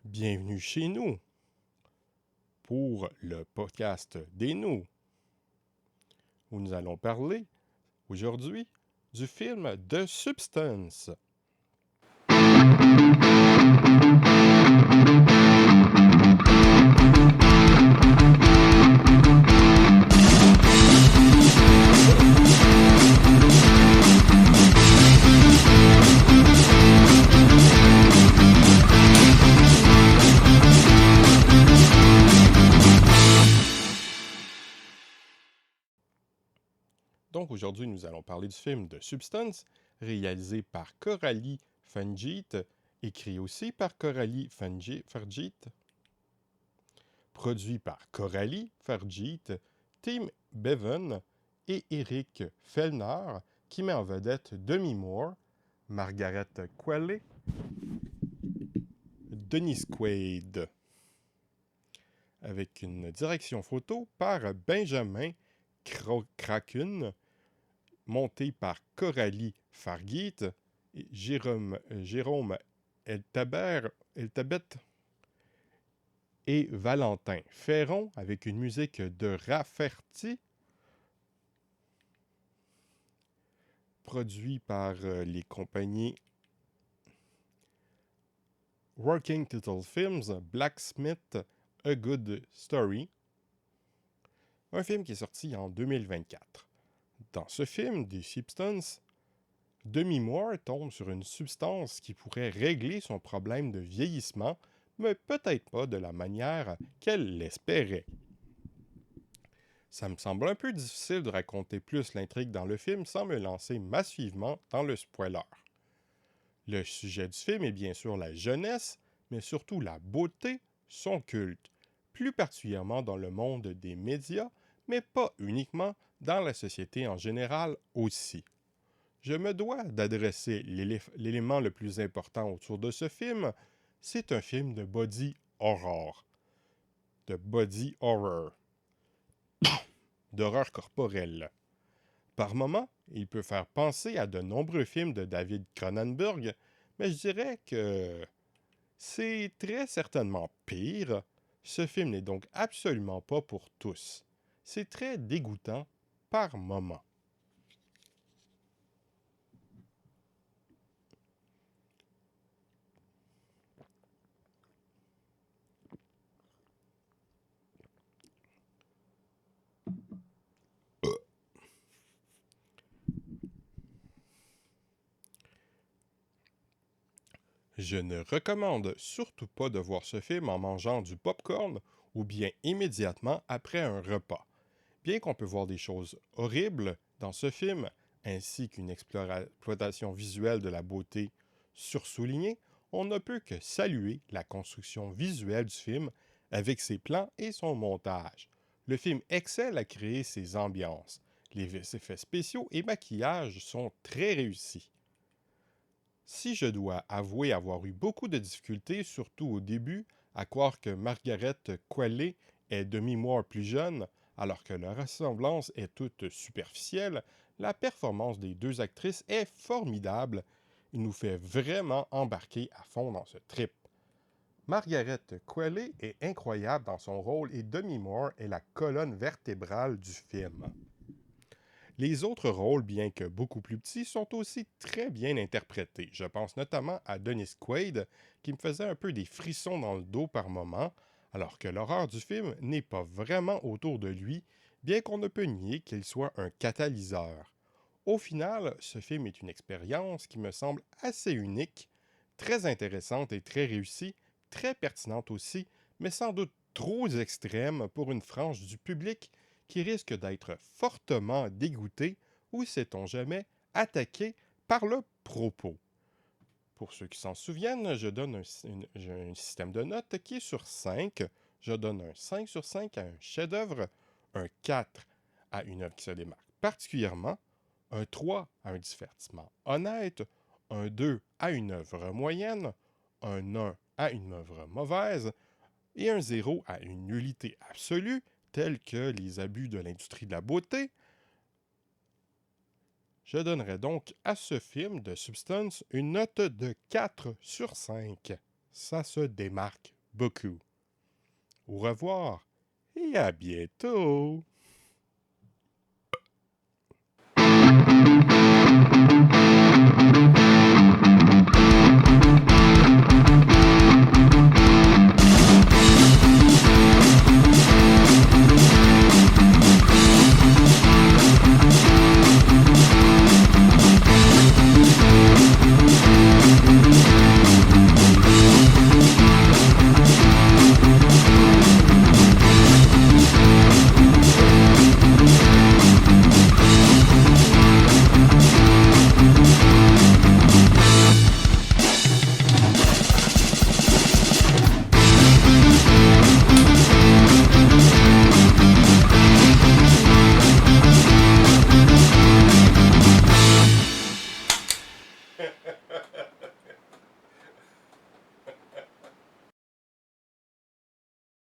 Bienvenue chez nous pour le podcast des nous, où nous allons parler aujourd'hui du film The Substance. Donc aujourd'hui, nous allons parler du film The Substance, réalisé par Coralie Fanjit, écrit aussi par Coralie Fanjit, produit par Coralie Farjit, Tim Bevan et Eric Fellner, qui met en vedette Demi Moore, Margaret Qualley, Dennis Quaid, avec une direction photo par Benjamin Kraken, monté par Coralie Fargit, et Jérôme Eltabet et Valentin Ferron, avec une musique de Rafferty, produit par les compagnies Working Title Films, Blacksmith, A Good Story, un film qui est sorti en 2024. Dans ce film, The Substance, Demi Moore tombe sur une substance qui pourrait régler son problème de vieillissement, mais peut-être pas de la manière qu'elle l'espérait. Ça me semble un peu difficile de raconter plus l'intrigue dans le film sans me lancer massivement dans le spoiler. Le sujet du film est bien sûr la jeunesse, mais surtout la beauté, son culte, plus particulièrement dans le monde des médias, mais pas uniquement dans la société en général aussi. Je me dois d'adresser l'élément le plus important autour de ce film, c'est un film de body horror. De body horror. D'horreur corporelle. Par moments, il peut faire penser à de nombreux films de David Cronenberg, mais je dirais que c'est très certainement pire. Ce film n'est donc absolument pas pour tous. C'est très dégoûtant par moments. Je ne recommande surtout pas de voir ce film en mangeant du popcorn ou bien immédiatement après un repas. Bien qu'on peut voir des choses horribles dans ce film, ainsi qu'une exploitation visuelle de la beauté sursoulignée, on ne peut que saluer la construction visuelle du film avec ses plans et son montage. Le film excelle à créer ses ambiances. Les effets spéciaux et maquillages sont très réussis. Si je dois avouer avoir eu beaucoup de difficultés, surtout au début, à croire que Margaret Qualley est demi-moire plus jeune, alors que leur ressemblance est toute superficielle, la performance des deux actrices est formidable. Il nous fait vraiment embarquer à fond dans ce trip. Margaret Qualley est incroyable dans son rôle et Demi Moore est la colonne vertébrale du film. Les autres rôles, bien que beaucoup plus petits, sont aussi très bien interprétés. Je pense notamment à Dennis Quaid, qui me faisait un peu des frissons dans le dos par moments, alors que l'horreur du film n'est pas vraiment autour de lui, bien qu'on ne peut nier qu'il soit un catalyseur. Au final, ce film est une expérience qui me semble assez unique, très intéressante et très réussie, très pertinente aussi, mais sans doute trop extrême pour une frange du public qui risque d'être fortement dégoûté ou, sait-on jamais, attaqué par le propos. Pour ceux qui s'en souviennent, je donne un système de notes qui est sur 5. Je donne un 5 sur 5 à un chef-d'œuvre, un 4 à une œuvre qui se démarque particulièrement, un 3 à un divertissement honnête, un 2 à une œuvre moyenne, un 1 à une œuvre mauvaise et un 0 à une nullité absolue, tels que les abus de l'industrie de la beauté. Je donnerai donc à ce film de Substance une note de 4 sur 5. Ça se démarque beaucoup. Au revoir et à bientôt!